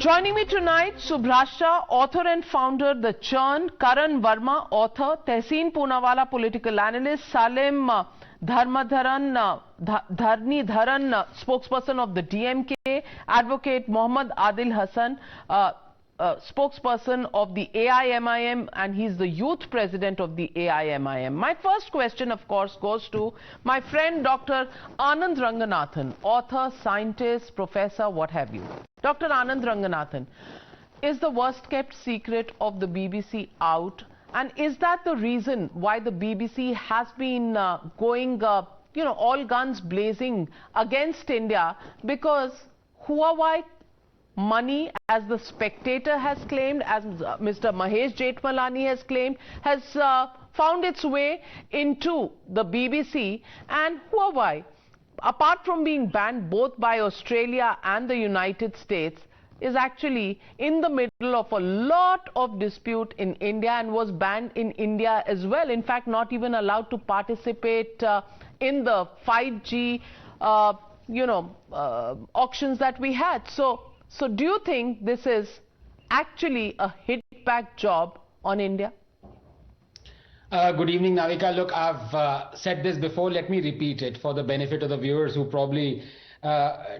Joining me tonight, Subhrashta, author and founder, The Churn, Karan Verma, author, Tehseen Poonawalla, political analyst, Salim Dharnidharan, spokesperson of the DMK, advocate Mohammad Adil Hassan, spokesperson of the AIMIM, and he's the youth president of the AIMIM. My first question, of course, goes to my friend Dr. Anand Ranganathan, author, scientist, professor, what have you. Dr. Anand Ranganathan, is the worst kept secret of the BBC out? And is that the reason why the BBC has been going, all guns blazing against India? Because Huawei money, as the Spectator has claimed, as Mr. Mahesh Jethmalani has claimed, has found its way into the BBC, and Huawei, apart from being banned both by Australia and the United States, is actually in the middle of a lot of dispute in India and was banned in India as well. In fact, not even allowed to participate in the 5G, auctions that we had. So do you think this is actually a hit-back job on India? Good evening, Navika. Look, I've said this before. Let me repeat it for the benefit of the viewers who probably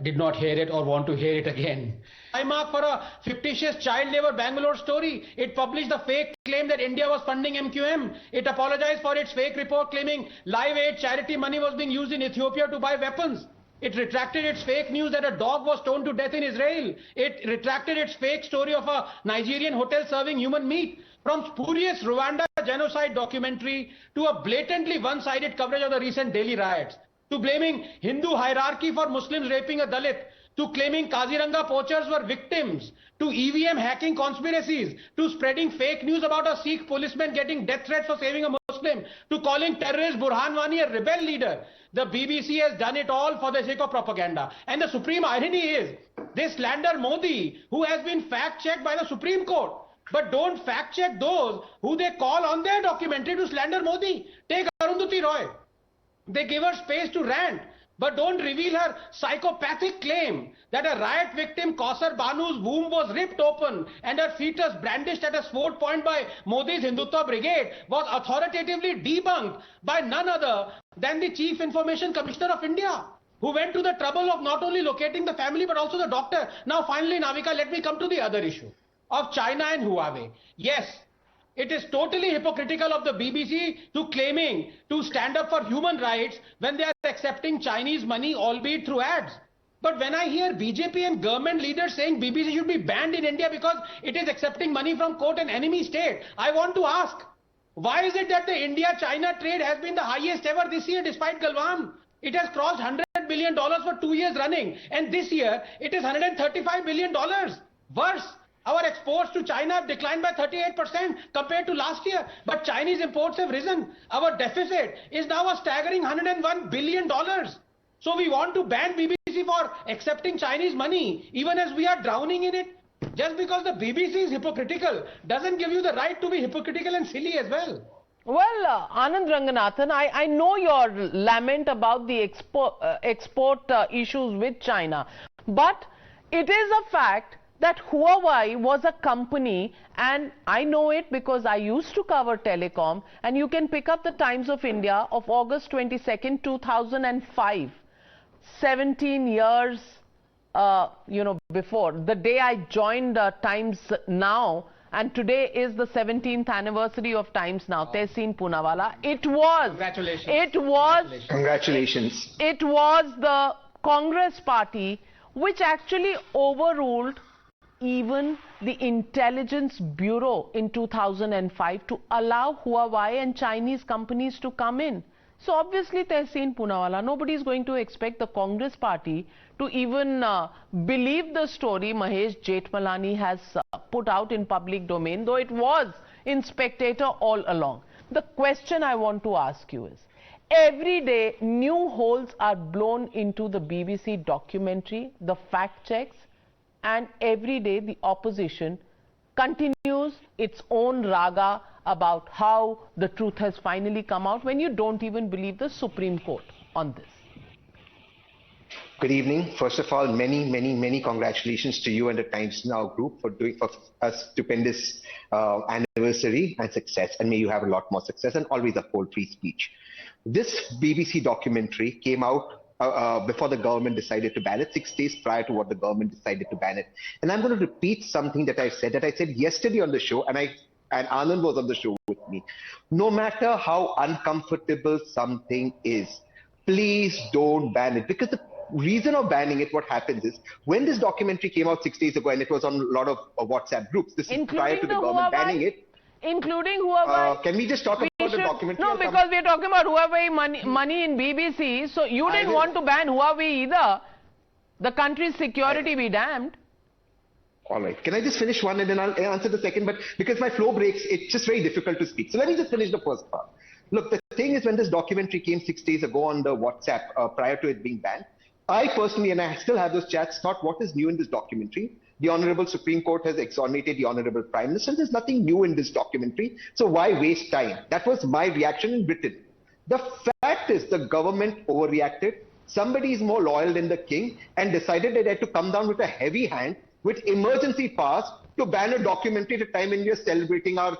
did not hear it or want to hear it again. I mark for a fictitious child labor Bangalore story. It published a fake claim that India was funding MQM. It apologized for its fake report claiming Live Aid charity money was being used in Ethiopia to buy weapons. It retracted its fake news that a dog was stoned to death in Israel. It retracted its fake story of a Nigerian hotel serving human meat. From spurious Rwanda genocide documentary to a blatantly one-sided coverage of the recent Delhi riots, to blaming Hindu hierarchy for Muslims raping a Dalit, to claiming Kaziranga poachers were victims, to EVM hacking conspiracies, to spreading fake news about a Sikh policeman getting death threats for saving a Muslim, to calling terrorist Burhan Wani a rebel leader. The BBC has done it all for the sake of propaganda. And the supreme irony is, they slander Modi, who has been fact-checked by the Supreme Court. But don't fact-check those who they call on their documentary to slander Modi. Take Arundhati Roy. They give her space to rant, but don't reveal her psychopathic claim that a riot victim, Kausar Banu's womb was ripped open and her fetus brandished at a sword point by Modi's Hindutva Brigade was authoritatively debunked by none other than the Chief Information Commissioner of India, who went to the trouble of not only locating the family but also the doctor. Now finally, Navika, let me come to the other issue of China and Huawei. Yes, it is totally hypocritical of the BBC to claiming to stand up for human rights when they are accepting Chinese money, albeit through ads. But when I hear BJP and government leaders saying BBC should be banned in India because it is accepting money from quote an enemy state, I want to ask, why is it that the India-China trade has been the highest ever this year despite Galwan? It has crossed $100 billion for 2 years running, and this year it is $135 billion. Worse, our exports to China have declined by 38% compared to last year, but Chinese imports have risen. Our deficit is now a staggering $101 billion. So we want to ban BBC for accepting Chinese money, even as we are drowning in it. Just because the BBC is hypocritical doesn't give you the right to be hypocritical and silly as well. Well, Anand Ranganathan, I know your lament about the export issues with China, but it is a fact that Huawei was a company, and I know it because I used to cover telecom, and you can pick up the Times of India of August 22nd, 2005, 17 years, before. The day I joined Times Now, and today is the 17th anniversary of Times Now, Tehseen Poonawalla. It was... Congratulations. It was... Congratulations. It was the Congress party which actually overruled even the Intelligence Bureau in 2005 to allow Huawei and Chinese companies to come in. So obviously, Tehseen Poonawalla, nobody is going to expect the Congress party to even believe the story Mahesh Jethmalani has put out in public domain, though it was in Spectator all along. The question I want to ask you is, every day new holes are blown into the BBC documentary, the fact checks, and every day the opposition continues its own raga about how the truth has finally come out when you don't even believe the Supreme Court on this. Good evening. First of all, many congratulations to you and the Times Now group for doing for a stupendous anniversary and success. And may you have a lot more success and always uphold free speech. This BBC documentary came out before the government decided to ban it, 6 days prior to what the government decided to ban it. And I'm going to repeat something that I said yesterday on the show, and Anand was on the show with me. No matter how uncomfortable something is, please don't ban it, because the reason of banning it, what happens is, when this documentary came out 6 days ago, and it was on a lot of WhatsApp groups, this is prior to the government banning it. Including Huawei. Can we just talk about the documentary? No, because we're talking about Huawei money in BBC, so you didn't want to ban Huawei either. The country's security be damned. All right. Can I just finish one and then I'll answer the second? But because my flow breaks, it's just very difficult to speak. So let me just finish the first part. Look, the thing is, when this documentary came 6 days ago on the WhatsApp, prior to it being banned, I personally, and I still have those chats, thought, what is new in this documentary? The Honorable Supreme Court has exonerated the Honorable Prime Minister. There's nothing new in this documentary. So why waste time? That was my reaction in Britain. The fact is, the government overreacted. Somebody is more loyal than the king and decided that they had to come down with a heavy hand with emergency powers to ban a documentary at a time when we are celebrating our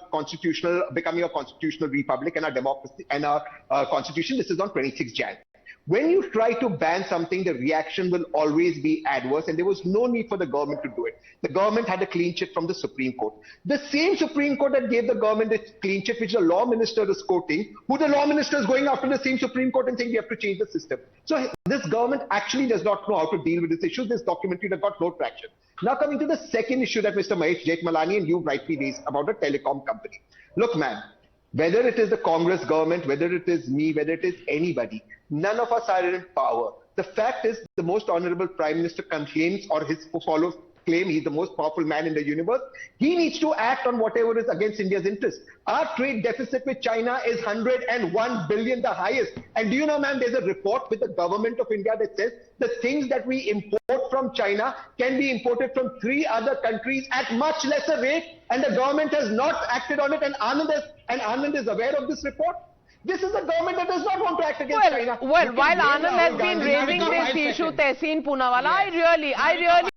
becoming a constitutional republic and our democracy and our constitution. This is on 26 Jan. When you try to ban something, the reaction will always be adverse, and there was no need for the government to do it. The government had a clean chit from the Supreme Court. The same Supreme Court that gave the government a clean chit, which the law minister is quoting, who the law minister is going after the same Supreme Court and saying we have to change the system. So this government actually does not know how to deal with this issue. This documentary has got no traction. Now coming to the second issue that Mr. Mahesh Jethmalani and you rightly raised about a telecom company. Look, man, whether it is the Congress government, whether it is me, whether it is anybody, none of us are in power. The fact is, the most honorable Prime Minister claims, or his followers claim, he's the most powerful man in the universe. He needs to act on whatever is against India's interest. Our trade deficit with China is 101 billion, the highest. And do you know, ma'am, there's a report with the government of India that says the things that we import from China can be imported from 3 other countries at much lesser rate, and the government has not acted on it, and Anand is aware of this report. This is a government that does not want to act against China. Well, while Anand has been raising this issue, Tehseen Poonawalla, I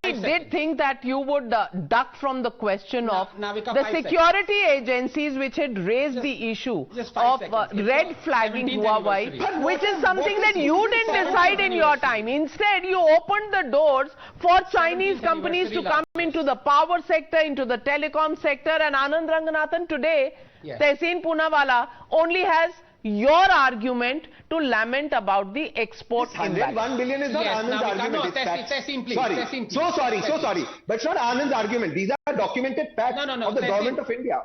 really did think that you would duck from the question of the security agencies which had raised the issue of red flagging Huawei, which is something that you didn't decide in your time. Instead, you opened the doors for Chinese companies to come into the power sector, into the telecom sector, and Anand Ranganathan today, Tehseen Poonawalla, only has your argument to lament about the export imbalance. 101 billion is not Anand's argument. No, Tehseen, please. Sorry. Tehseen, please. So sorry. But it's not Anand's argument. These are documented facts of the government of India.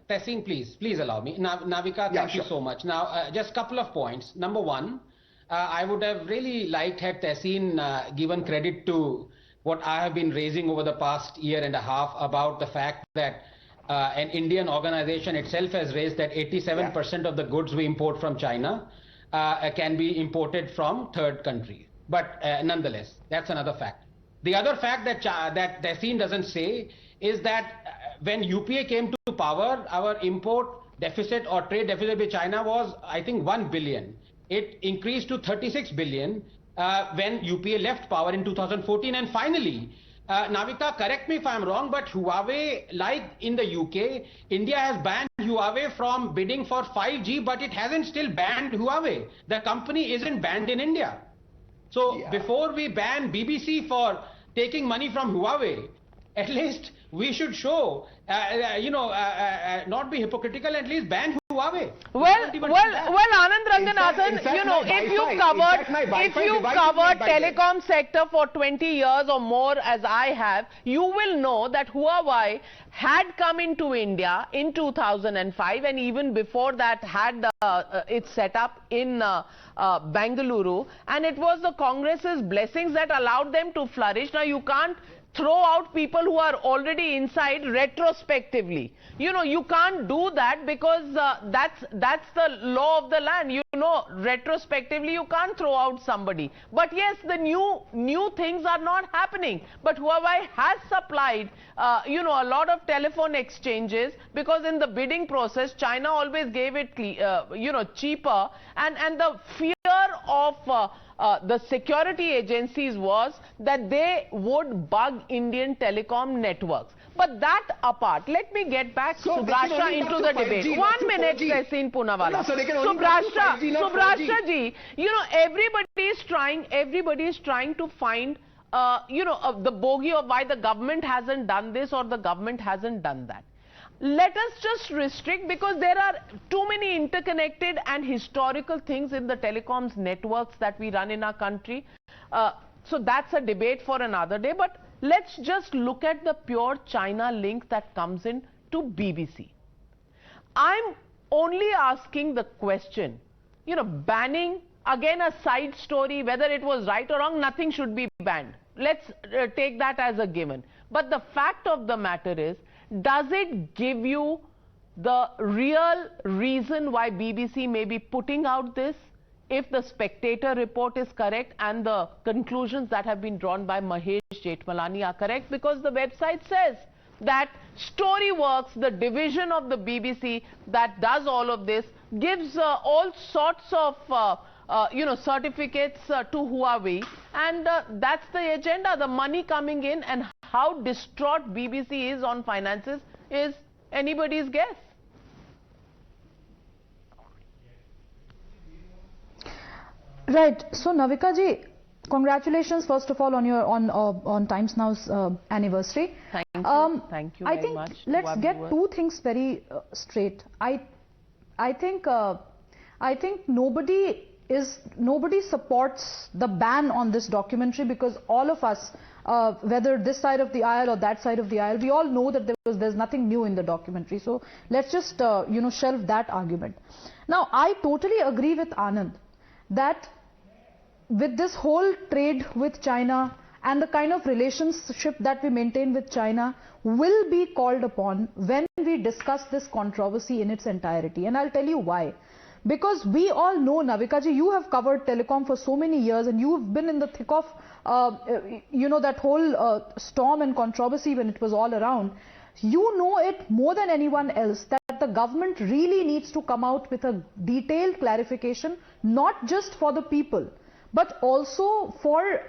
Tehseen, please allow me. Navika, thank you so much. Now, just a couple of points. Number one, I would have really liked had Tehseen given credit to what I have been raising over the past year and a half about the fact that an Indian organization itself has raised that 87% of the goods we import from China can be imported from third countries. But nonetheless, that's another fact. The other fact that Tehseen doesn't say is that when UPA came to power, our import deficit or trade deficit with China was, I think, 1 billion. It increased to 36 billion when UPA left power in 2014. And finally, Navika, correct me if I'm wrong, but Huawei, like in the UK, India has banned Huawei from bidding for 5G, but it hasn't still banned Huawei. The company isn't banned in India. So before we ban BBC for taking money from Huawei, at least we should show, not be hypocritical, at least ban Huawei. Well, Anand Ranganathan, if you covered telecom sector for 20 years or more as I have, you will know that Huawei had come into India in 2005, and even before that had its set up in Bengaluru, and it was the Congress's blessings that allowed them to flourish. Now you can't throw out people who are already inside retrospectively. You can't do that, because that's the law of the land. Retrospectively you can't throw out somebody. But yes, the new things are not happening. But Huawei has supplied a lot of telephone exchanges, because in the bidding process China always gave it cheaper, and the fear of the security agencies was that they would bug Indian telecom networks. But that apart, let me get back, Subrashta, into the debate. 1 minute, Tehseen Poonawalla. No, so they can only talk to 5G, not 4G. Subrashta ji, you know, everybody is trying to find, the bogey of why the government hasn't done this or the government hasn't done that. Let us just restrict, because there are too many interconnected and historical things in the telecoms networks that we run in our country. So that's a debate for another day. But let's just look at the pure China link that comes in to BBC. I'm only asking the question, you know, banning, again a side story, whether it was right or wrong, nothing should be banned. Let's take that as a given. But the fact of the matter is, does it give you the real reason why BBC may be putting out this, if the Spectator report is correct and the conclusions that have been drawn by Mahesh Jethmalani are correct? Because the website says that Storyworks, the division of the BBC that does all of this, gives all sorts of certificates to Huawei, and that's the agenda. The money coming in, and how distraught BBC is on finances is anybody's guess. Right. So, Navika ji, congratulations first of all on your on Times Now's anniversary. Thank you. Thank you very much. I think let's get two things very straight. I think nobody supports the ban on this documentary, because all of us, whether this side of the aisle or that side of the aisle, we all know that there's nothing new in the documentary. So let's just shelve that argument. Now, I totally agree with Anand that with this whole trade with China and the kind of relationship that we maintain with China will be called upon when we discuss this controversy in its entirety. And I'll tell you why. Because we all know, Navika ji, you have covered telecom for so many years, and you've been in the thick of, that whole storm and controversy when it was all around. You know it more than anyone else that the government really needs to come out with a detailed clarification, not just for the people, but also for,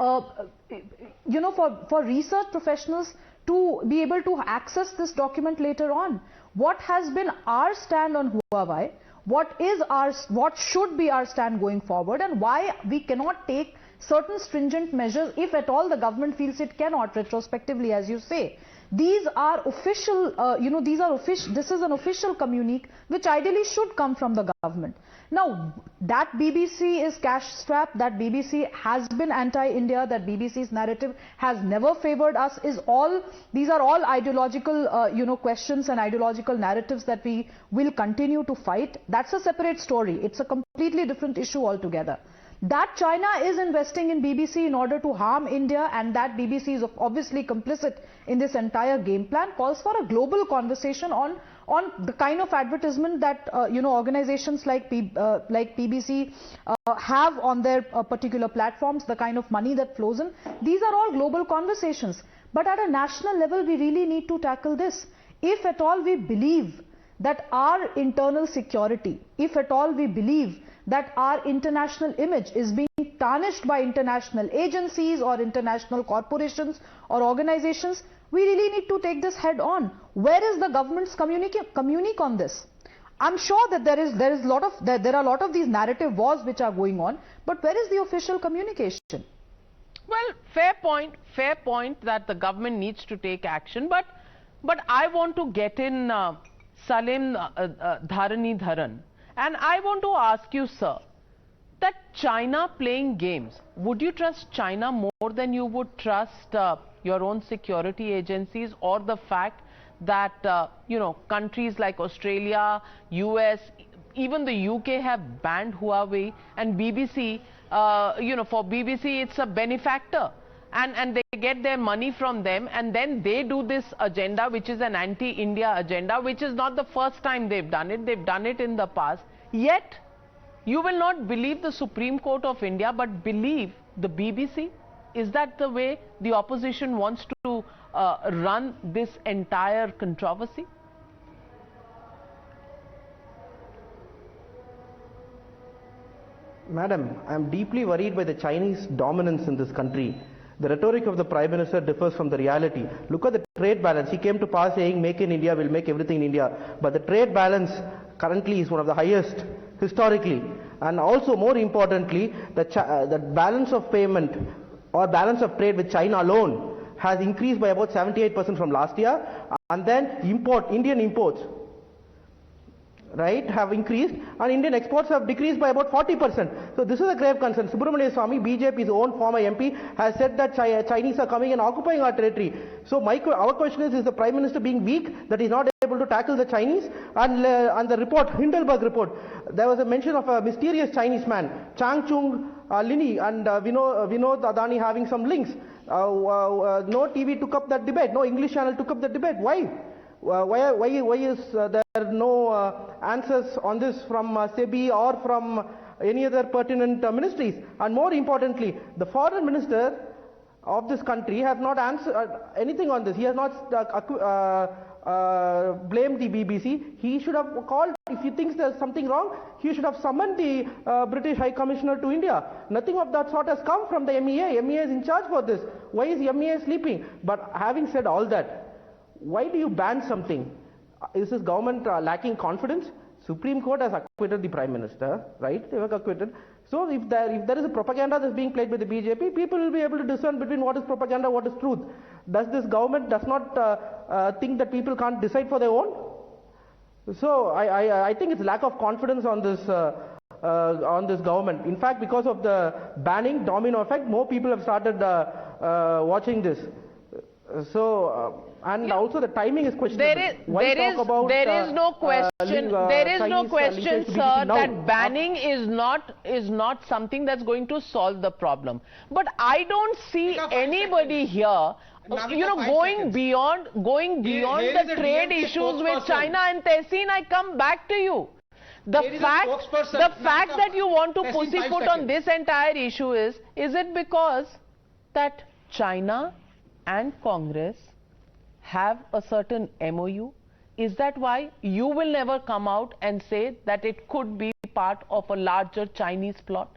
for research professionals to be able to access this document later on. What has been our stand on Huawei? What should be our stand going forward, and why we cannot take certain stringent measures, if at all the government feels it cannot, retrospectively, as you say. These are official, this is an official communique which ideally should come from the government. Now, that BBC is cash-strapped, that BBC has been anti-India, that BBC's narrative has never favored us, these are all ideological, questions and ideological narratives that we will continue to fight. That's a separate story. It's a completely different issue altogether. That China is investing in BBC in order to harm India, and that BBC is obviously complicit in this entire game plan, calls for a global conversation on the kind of advertisement that organizations like BBC have on their particular platforms, the kind of money that flows in. These are all global conversations. But at a national level, we really need to tackle this. If at all we believe that our internal security, if at all we believe that our international image is being tarnished by international agencies or international corporations or organizations, we really need to take this head on. Where is the government's communique on this? I'm sure that there are a lot of these narrative wars which are going on, but where is the official communication? Well, fair point that the government needs to take action, but I want to get in Salim Dharani Dharan. And I want to ask you, sir, that China playing games, would you trust China more than you would trust your own security agencies, or the fact that, countries like Australia, US, even the UK have banned Huawei, and BBC, for BBC it's a benefactor, and they get their money from them, and then they do this agenda which is an anti-India agenda, which is not the first time they've done it in the past. Yet you will not believe the Supreme Court of India, but believe the BBC. Is that the way the opposition wants to run this entire controversy? Madam, I am deeply worried by the Chinese dominance in this country. The rhetoric of the Prime Minister differs from the reality. Look at the trade balance. He came to pass saying, make in India, we'll make everything in India. But the trade balance currently is one of the highest historically. And also, more importantly, the balance of payment or balance of trade with China alone has increased by about 78% from last year. And then Indian imports, right, have increased, and Indian exports have decreased by about 40%. So this is a grave concern. Subramanian Swamy, BJP's own former MP, has said that Chinese are coming and occupying our territory. So our question is the Prime Minister being weak that he's not able to tackle the Chinese? And the report, Hindelburg report, there was a mention of a mysterious Chinese man, Chang Chung Lini, and Vinod Adani having some links. No TV took up that debate, no English channel took up that debate. Why? Why is there no answers on this from SEBI or from any other pertinent ministries? And more importantly, the foreign minister of this country has not answered anything on this. He has not blamed the BBC. He should have called, if he thinks there's something wrong, he should have summoned the British High Commissioner to India. Nothing of that sort has come from the MEA. MEA is in charge for this. Why is MEA sleeping? But having said all that, why do you ban something? Is this government lacking confidence? Supreme Court has acquitted the Prime Minister, right? They were acquitted. So if there is a propaganda that's being played by the BJP, people will be able to discern between what is propaganda, what is truth. Does this government not think that people can't decide for their own? So I think it's lack of confidence on this government. In fact, because of the banning domino effect, more people have started watching this. So and also the timing is questionable. There is no question, sir, that banning is not something that's going to solve the problem. But I don't see anybody here, going beyond the trade issues with China. And Tehseen, I come back to you. The fact that you want to pussyfoot on this entire issue is it because that China and Congress have a certain MOU? Is that why you will never come out and say that it could be part of a larger Chinese plot?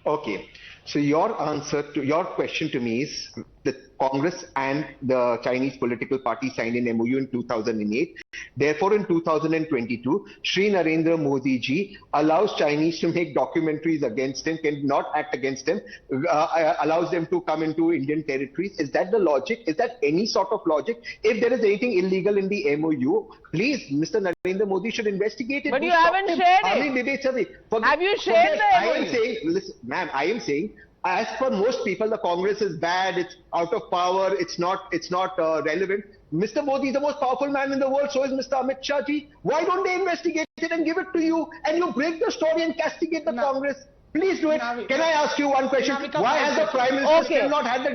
Okay, so your answer to your question to me is the Congress and the Chinese political party signed an MOU in 2008. Therefore, in 2022, Shri Narendra Modi ji allows Chinese to make documentaries against him, cannot act against him, allows them to come into Indian territories. Is that the logic? Is that any sort of logic? If there is anything illegal in the MOU, please, Mr. Narendra Modi should investigate it. But you haven't shared it. Have you shared the MOU? I am saying, listen, ma'am, I am saying, as for most people, the Congress is bad, it's out of power, it's not relevant. Mr. Modi is the most powerful man in the world, so is Mr. Amit Shah ji. Why don't they investigate it and give it to you? And you break the story and castigate the Congress. Please do it. Can I ask you one question? Why has the Prime Minister still not had the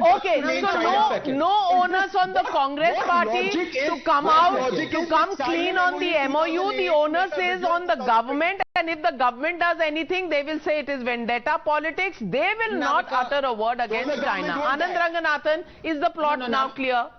so no onus on the Congress party to come out, to come clean on the MOU. The onus is on the government, and if the government does anything, they will say it is vendetta politics. They will not utter a word against China. Anand Ranganathan, is the plot now clear?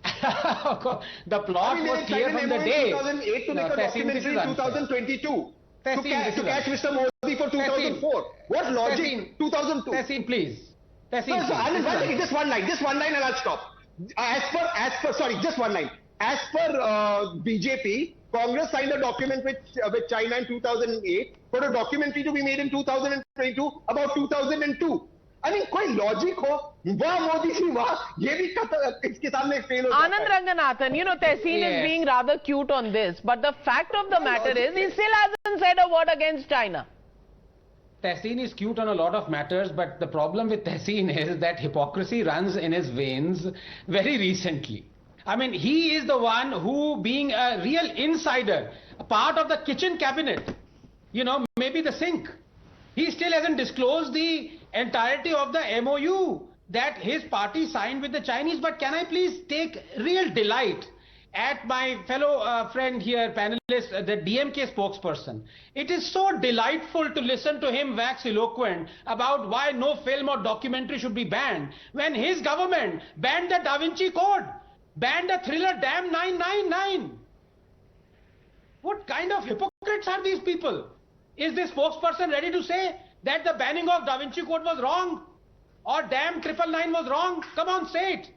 The plot was clear from the day. 2008 to make a documentary in 2022. To catch Mr. Modi for 2004. What logic? 2002. Tehseen, please. Just one line and I'll stop. Just one line. As per BJP, Congress signed a document with China in 2008 for a documentary to be made in 2022 about 2002. I mean, कोई logic हो, वाह मोदी जी वाह, ये भी इसके सामने fail हो जाता है. Anand Ranganathan, Tehseen is being rather cute on this, but the fact of the matter is he still hasn't said a word against China. Tehseen is cute on a lot of matters, but the problem with Tehseen is that hypocrisy runs in his veins very recently. I mean, he is the one who, being a real insider, a part of the kitchen cabinet, maybe the sink, he still hasn't disclosed the entirety of the MOU that his party signed with the Chinese. But can I please take real delight at my fellow friend here, panelist, the DMK spokesperson. It is so delightful to listen to him wax eloquent about why no film or documentary should be banned, when his government banned the Da Vinci Code, banned the thriller Damn 999. What kind of hypocrites are these people? Is this spokesperson ready to say that the banning of Da Vinci Code was wrong? Or damn 999 was wrong? Come on, say it.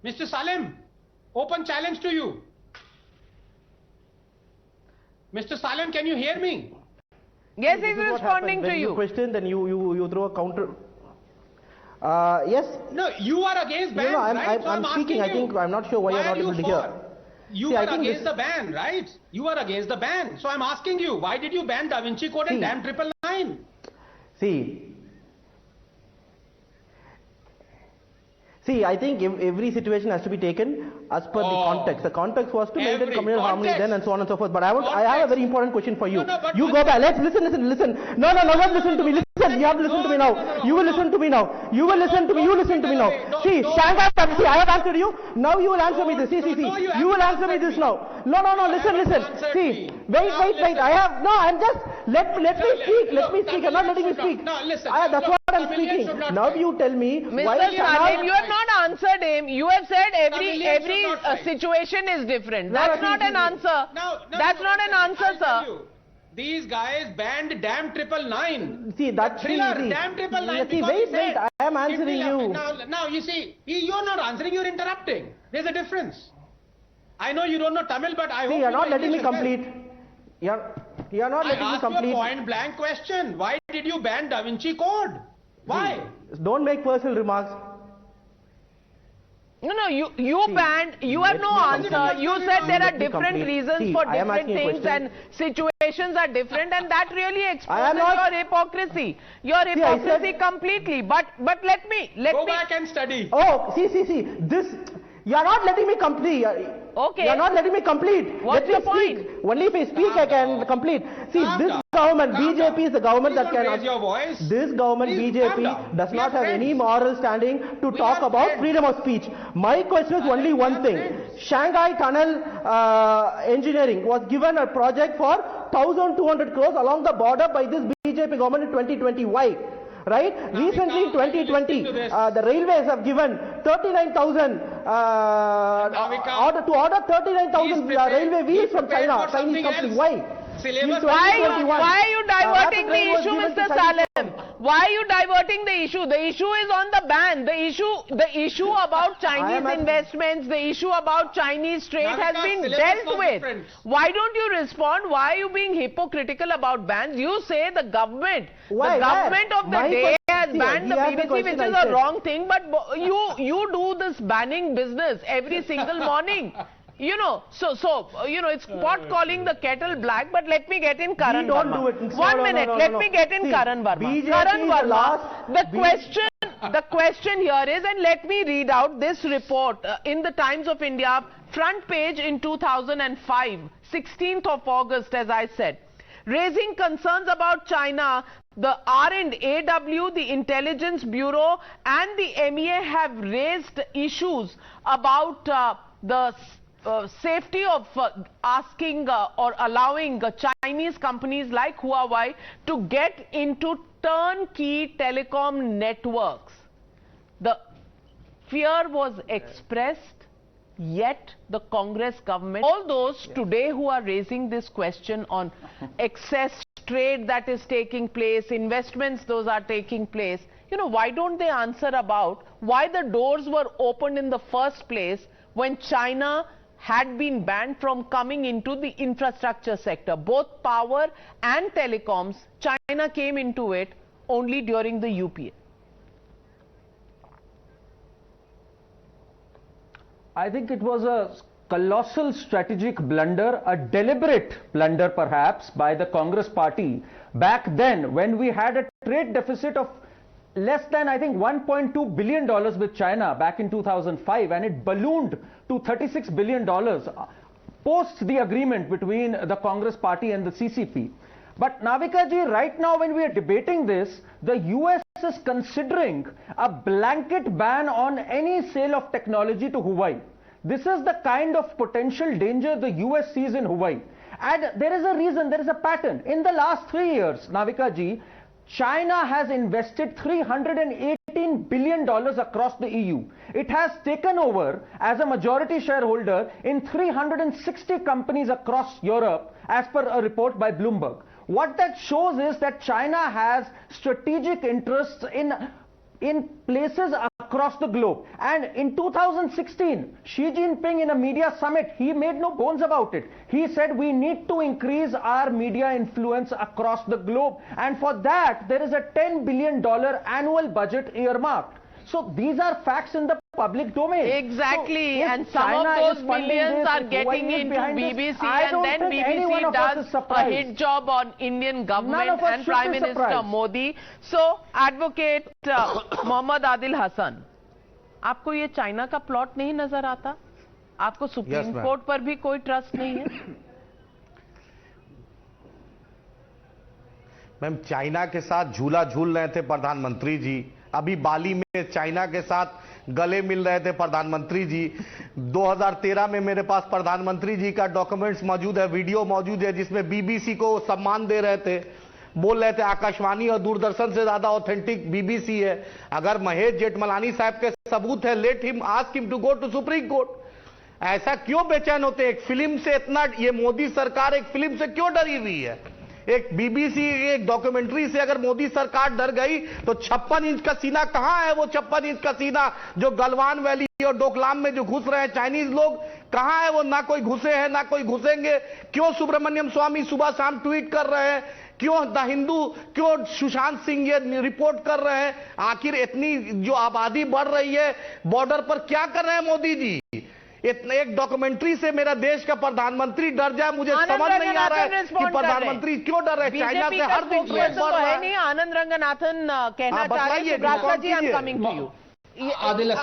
Mr. Salim, open challenge to you. Mr. Salim, can you hear me? Yes, he's responding to you. Question, then you throw a counter. Yes. No, you are against bans, right? I'm speaking. I think I'm not sure why you're not able to hear. You are against the ban, right? You are against the ban. So I'm asking you, why did you ban Da Vinci Code and damn 999? See, I think every situation has to be taken as per the context. The context was to maintain communal harmony then and so on and so forth. But I have a very important question for you. You go back. Let's listen. No, not listen to me. Listen, you have to listen to me now. You will listen to me now. You will listen to me. You listen to me now. See, Shanghai, see, I have answered you. Now you will answer me this. See. You will answer me this now. No. Listen. See, wait. I'm just, let me speak. I'm not letting you speak. No, listen. That's what I'm speaking. Now you tell me why. Mr. Salim, you have not answered him. You have said every situation is different. That's not an answer. That's not an answer, sir. These guys banned damn 999. See, that's thriller, damn 999. See, wait, I am answering you. Now, you see, you're not answering, you're interrupting. There's a difference. I know you don't know Tamil, but I hope you're not letting me complete. You're not letting me complete. I asked you a point blank question. Why did you ban Da Vinci Code? Why? Don't make personal remarks. No, you banned, you have no answer. You said there are different reasons for different things and situations are different, and that really exposes your hypocrisy. Your hypocrisy completely. But let me go back and study. Oh, see, this, you are not letting me complete. Okay. You are not letting me complete. What's your point? Only if I speak I can complete. See, this government, BJP is the government that can... raise your voice. This government, BJP, does not have any moral standing to talk about freedom of speech. My question is only one thing. Shanghai Tunnel Engineering was given a project for 1,200 crores along the border by this BJP government in 2020. Why? Right? Recently in 2020, the railways have given 39,000 to order 39,000 railway wheels from China, Chinese company. Why? Why are you diverting the issue, Mr. Salim? Why are you diverting the issue? The issue is on the ban. The issue about Chinese investments, the issue about Chinese trade has been dealt with. Why don't you respond? Why are you being hypocritical about bans? You say the government of the day has banned the BBC, which is a wrong thing, but you do this banning business every single morning. You know, it's pot calling the kettle black, but let me get in Karan Verma. 1 minute, let me get in Karan Verma. Karan Verma, the question here is, and let me read out this report in the Times of India, front page in 2005, 16th of August, as I said. Raising concerns about China, the R&AW, the Intelligence Bureau, and the MEA have raised issues about the safety of asking or allowing Chinese companies like Huawei to get into turnkey telecom networks. The fear was expressed, yet the Congress government, all those today who are raising this question on excess trade that is taking place, investments those are taking place, why don't they answer about why the doors were opened in the first place when China had been banned from coming into the infrastructure sector, both power and telecoms. China came into it only during the UPA. I think it was a colossal strategic blunder, a deliberate blunder perhaps by the Congress party back then when we had a trade deficit of less than, I think, $1.2 billion with China back in 2005, and it ballooned to $36 billion post the agreement between the Congress party and the CCP. But Navika ji, right now when we are debating this, the US is considering a blanket ban on any sale of technology to Huawei. This is the kind of potential danger the US sees in Huawei. And there is a reason, there is a pattern. In the last 3 years, Navika ji, China has invested $318 billion across the EU. It has taken over as a majority shareholder in 360 companies across Europe, as per a report by Bloomberg. What that shows is that China has strategic interests in places across the globe. And in 2016, Xi Jinping in a media summit, he made no bones about it. He said we need to increase our media influence across the globe. And for that, there is a $10 billion annual budget earmarked. So these are facts in the public domain. Exactly, So and some China of those is funding millions this, are if getting Huawei is into behind this, BBC, I and don't then think any one BBC of us does is a surprised. hit job on Indian government of us and should Prime be Minister surprised. Modi. So, Advocate Mohammad Adil Hassan, आपको ये China का plot नहीं नजर आता? आपको supreme court पर भी कोई ट्रस्ट नहीं है? मैम, चाइना के साथ झूला झूल रहे थे प्रधानमंत्री जी। अभी बाली में चाइना के साथ गले मिल रहे थे प्रधानमंत्री जी। 2013 में मेरे पास प्रधानमंत्री जी का डॉक्यूमेंट्स मौजूद है, वीडियो मौजूद है, जिसमें बीबीसी को सम्मान दे रहे थे, बोल रहे थे आकाशवाणी और दूरदर्शन से ज्यादा ऑथेंटिक बीबीसी है। अगर महेश जेठमलानी साहब के सबूत है, let him, ask him to go to Supreme Court. ऐसा क्यों बेचैन होते हैं? एक फिल्म से इतना, ये मोदी सरकार एक फिल्म से क्यों डरी हुई है? एक बीबीसी एक डॉक्यूमेंट्री से अगर मोदी सरकार डर गई तो 56 इंच का सीना कहां है? वो 56 इंच का सीना जो गलवान वैली और डोकलाम में जो घुस रहे हैं चाइनीज लोग, कहां है वो? ना कोई घुसे हैं, ना कोई घुसेंगे। क्यों सुब्रमण्यम स्वामी सुबह शाम ट्वीट कर रहे हैं? क्यों द हिंदू, क्यों सुशांत सिंह ये रिपोर्ट कर रहे हैं? आखिर इतनी जो आबादी बढ़ रही है बॉर्डर पर, क्या कर रहे हैं मोदी जी? इतने एक डॉक्यूमेंट्री से मेरा देश का प्रधानमंत्री डर जाए, मुझे समझ नहीं आ रहा है कि प्रधानमंत्री क्यों डर रहे हैं। चाइना से हर दिन नहीं, आनंद रंगनाथन कहना चाह रहे हैं, Subrasha ji, I am coming to you.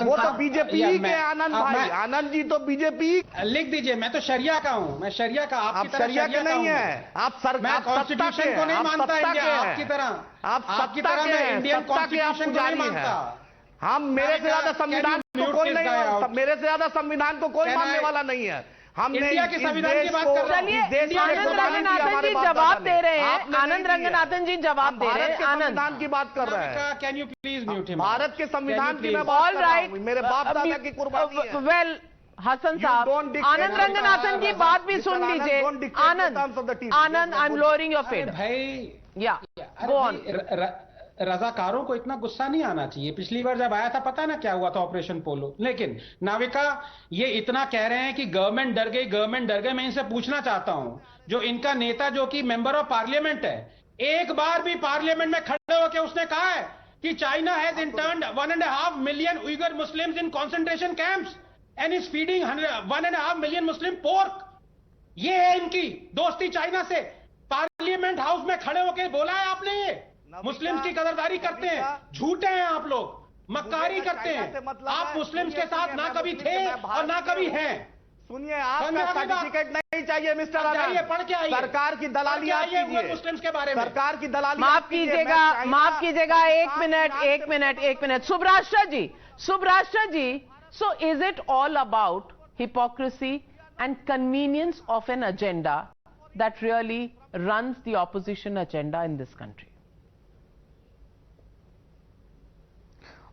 वो तो बीजेपी ही के आनंद भाई, आनंद जी तो बीजेपी। लिख दीजिए, मैं तो शरिया का हूँ, मैं शरिया का, आप शरिया के नहीं है, आप मैं कॉन्स्टिट्यूशन को नहीं मानता इंडिया आपकी तरह, आपकी तरह मैं इंडियन कॉन्स्टिट्यूशन को नहीं मानता। हम मेरे से ज्यादा संविधान को कोई नहीं, मेरे से ज्यादा संविधान को कोई मानने वाला नहीं है। हमने इंडिया के संविधान की बात कर रहे हैं। चलिए, आनंद रंगनाथन जी जवाब दे रहे हैं, आनंद रंगनाथन जी जवाब दे रहे हैं, संविधान की बात कर रहे हैं। Can you please mute him? Bharat के संविधान की मैं बात कर रहा हूं, मेरे बाप दादा की कुर्बानी है। वेल, हसन साहब, आनंद रंगनाथन की बात भी सुन लीजिए। Anand, I am lowering your fed भाई। या गो ऑन। रजाकारों को इतना गुस्सा नहीं आना चाहिए। पिछली बार जब आया था, पता है ना क्या हुआ था ऑपरेशन पोलो। लेकिन नाविका ये इतना कह रहे हैं कि गवर्नमेंट डर गई, गवर्नमेंट डर गई। मैं इनसे पूछना चाहता हूं, जो इनका नेता जो कि मेंबर ऑफ पार्लियामेंट है, एक बार भी पार्लियामेंट में खड़े होकर उसने कहा है कि China has interned 1.5 million Uighur Muslims in concentration camps and is feeding 1.5 million Muslim pork? ये है इनकी दोस्ती चाइना से। पार्लियामेंट हाउस में खड़े होकर बोला है आपने ये मुस्लिम्स की कदरदारी करते हैं? झूठे हैं आप लोग, मक्कारी करते हैं। आप मुस्लिम्स के साथ ना कभी थे और ना कभी हैं। सुनिए, आपका सर्टिफिकेट नहीं चाहिए मिस्टर आनंद, पढ़ के आइए, सरकार की दलाली आप कीजिए मुस्लिम्स के बारे में। सरकार की दलाली माफ कीजिएगा, माफ कीजिएगा, एक minute Subrasha ji, so is it all about hypocrisy and convenience of an agenda that really runs the opposition agenda in this country?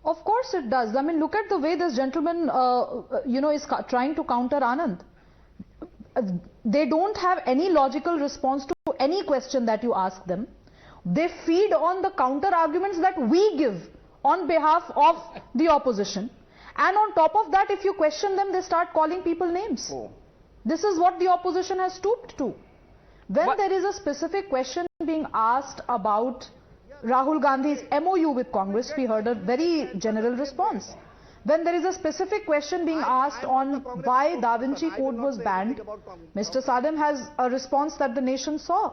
Of course it does. I mean, look at the way this gentleman, is trying to counter Anand. They don't have any logical response to any question that you ask them. They feed on the counter arguments that we give on behalf of the opposition. And on top of that, if you question them, they start calling people names. Oh. This is what the opposition has stooped to. When there is a specific question being asked about Rahul Gandhi's MOU with Congress, we heard a very general response. When there is a specific question being asked on why Da Vinci Code was banned, Mr. Sadam has a response that the nation saw.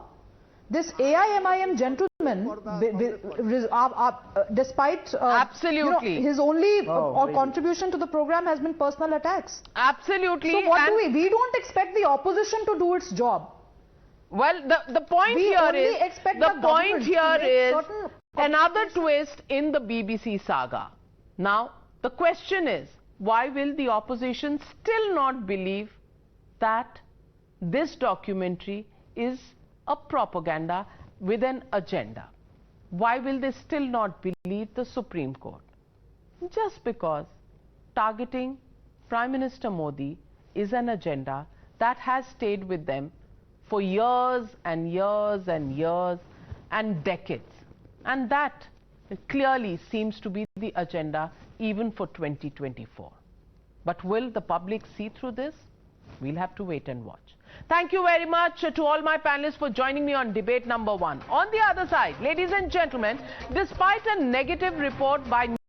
This AIMIM gentleman, despite absolutely his only contribution to the program has been personal attacks. Absolutely. So what do we don't expect the opposition to do its job. Well, the point here is another twist in the BBC saga. Now, the question is, why will the opposition still not believe that this documentary is a propaganda with an agenda? Why will they still not believe the Supreme Court? Just because targeting Prime Minister Modi is an agenda that has stayed with them for years and years and years and decades. And that clearly seems to be the agenda even for 2024. But will the public see through this? We'll have to wait and watch. Thank you very much to all my panelists for joining me on debate number 1. On the other side, ladies and gentlemen, despite a negative report by